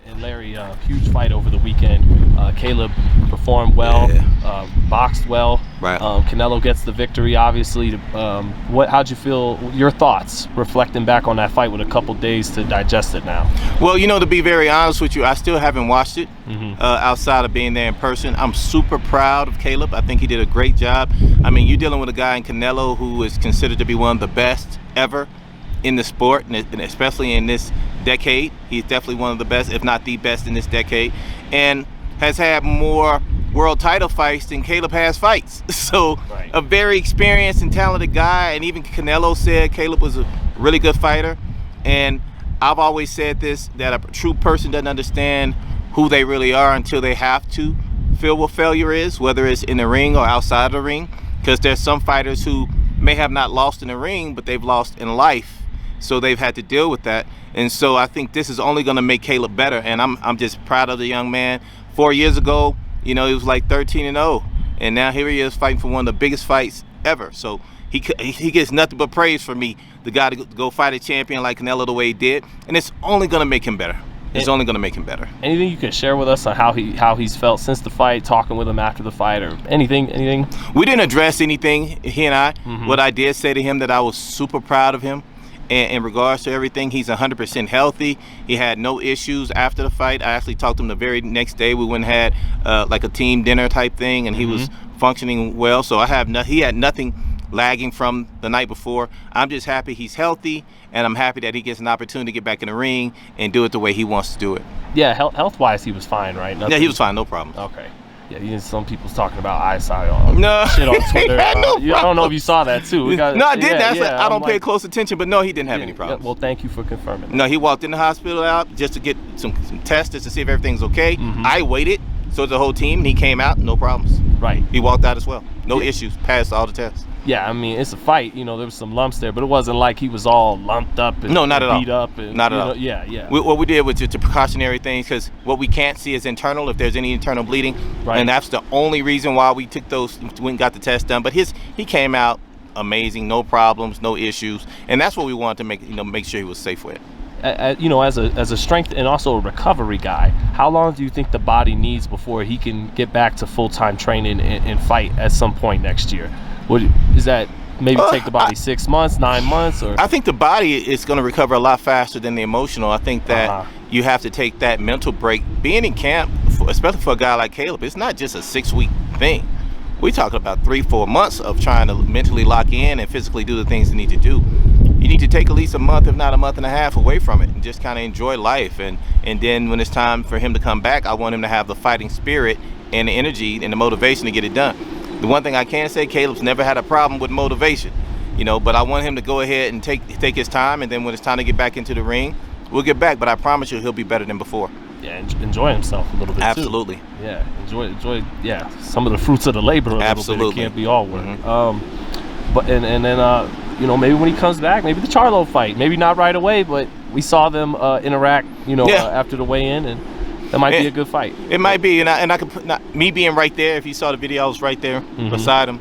And Larry, huge fight over the weekend. Caleb performed well, boxed well. Right. Canelo gets the victory, obviously. How'd you feel? Your thoughts reflecting back on that fight with a couple days to digest it now? Well, to be very honest with you, I still haven't watched it outside of being there in person. I'm super proud of Caleb. I think he did a great job. I mean, you're dealing with a guy in Canelo who is considered to be one of the best ever in the sport, and especially in this decade. He's definitely one of the best, if not the best in this decade, and has had more world title fights than Caleb has fights. So a very experienced and talented guy, and even Canelo said Caleb was a really good fighter. And I've always said this, that a true person doesn't understand who they really are until they have to feel what failure is, whether it's in the ring or outside of the ring, because there's some fighters who may have not lost in the ring, but they've lost in life. So they've had to deal with that. And so I think this is only going to make Caleb better. And I'm just proud of the young man. 4 years ago, he was like 13-0. And now here he is fighting for one of the biggest fights ever. So he gets nothing but praise from me, the guy to go fight a champion like Canelo the way he did. And it's only going to make him better. It's only going to make him better. Anything you can share with us on how he's felt since the fight, talking with him after the fight, or anything? We didn't address anything, he and I. What I did say to him, that I was super proud of him. And in regards to everything, he's 100% healthy. He had no issues after the fight. I actually talked to him the very next day. We went and had like a team dinner type thing, and he was functioning well. So he had nothing lagging from the night before. I'm just happy he's healthy, and I'm happy that he gets an opportunity to get back in the ring and do it the way he wants to do it. Yeah, health-wise, he was fine, right? Yeah, he was fine, no problem. Okay. Yeah, some people's talking about eyesight on shit on Twitter. I don't know if you saw that too. I did. I don't pay close attention, but no, he didn't have any problems. Well, thank you for confirming that. No, he walked in the hospital out just to get some tests just to see if everything's okay. I waited, so the whole team, and he came out, no problems. Right. He walked out as well. No issues, passed all the tests. Yeah, I mean, it's a fight. There was some lumps there, but it wasn't like he was all lumped up and not at beat all. up. And, not at all. Yeah. What we did was just the precautionary things, because what we can't see is internal, if there's any internal bleeding. Right. And that's the only reason why we took those, went and got the test done. But he came out amazing, no problems, no issues. And that's what we wanted to make sure he was safe with. As a strength and also a recovery guy, how long do you think the body needs before he can get back to full-time training and fight at some point next year? Is that maybe take the body 6 months, 9 months? Or I think the body is going to recover a lot faster than the emotional. I think that you have to take that mental break. Being in camp, especially for a guy like Caleb, it's not just a 6-week thing. We're talking about 3-4 months of trying to mentally lock in and physically do the things you need to do. You need to take at least a month, if not a month and a half, away from it and just kind of enjoy life. And then when it's time for him to come back, I want him to have the fighting spirit and the energy and the motivation to get it done. The one thing I can say, Caleb's never had a problem with motivation, but I want him to go ahead and take his time, and then when it's time to get back into the ring, we'll get back. But I promise you, he'll be better than before. Yeah, enjoy himself a little bit. Absolutely. Too. Yeah, enjoy. Yeah, some of the fruits of the labor. Absolutely. It can't be all work. But and then maybe when he comes back, maybe the Charlo fight, maybe not right away, but we saw them interact. After the weigh-in, and that might be a good fight. It might be, and I could put me being right there. If you saw the video, I was right there beside him,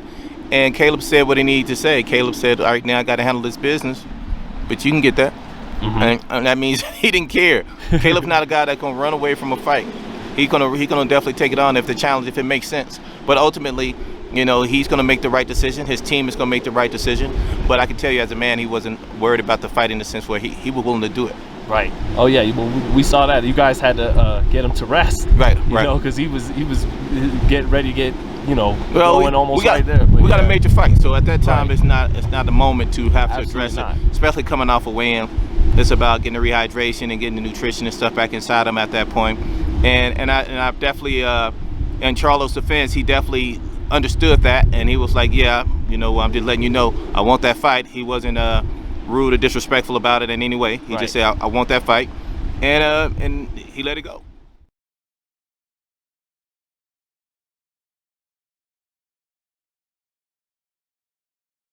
and Caleb said what he needed to say. Caleb said, "All right, now I got to handle this business, but you can get that." And that means he didn't care. Caleb's not a guy that's gonna run away from a fight. He's gonna definitely take it on if it makes sense. But ultimately, he's gonna make the right decision. His team is gonna make the right decision. But I can tell you, as a man, he wasn't worried about the fight in the sense where he was willing to do it. Right. Oh yeah. Well, we saw that. You guys had to get him to rest. Right. Because he was getting ready to get going almost right there. We got a major fight, so at that time it's not the moment to have to address it, especially coming off a weigh-in. It's about getting the rehydration and getting the nutrition and stuff back inside him at that point. And I definitely, in Charlo's defense, he definitely understood that, and he was like, yeah, I'm just letting you know, I want that fight. He wasn't rude or disrespectful about it in any way. He just said, I want that fight, and he let it go.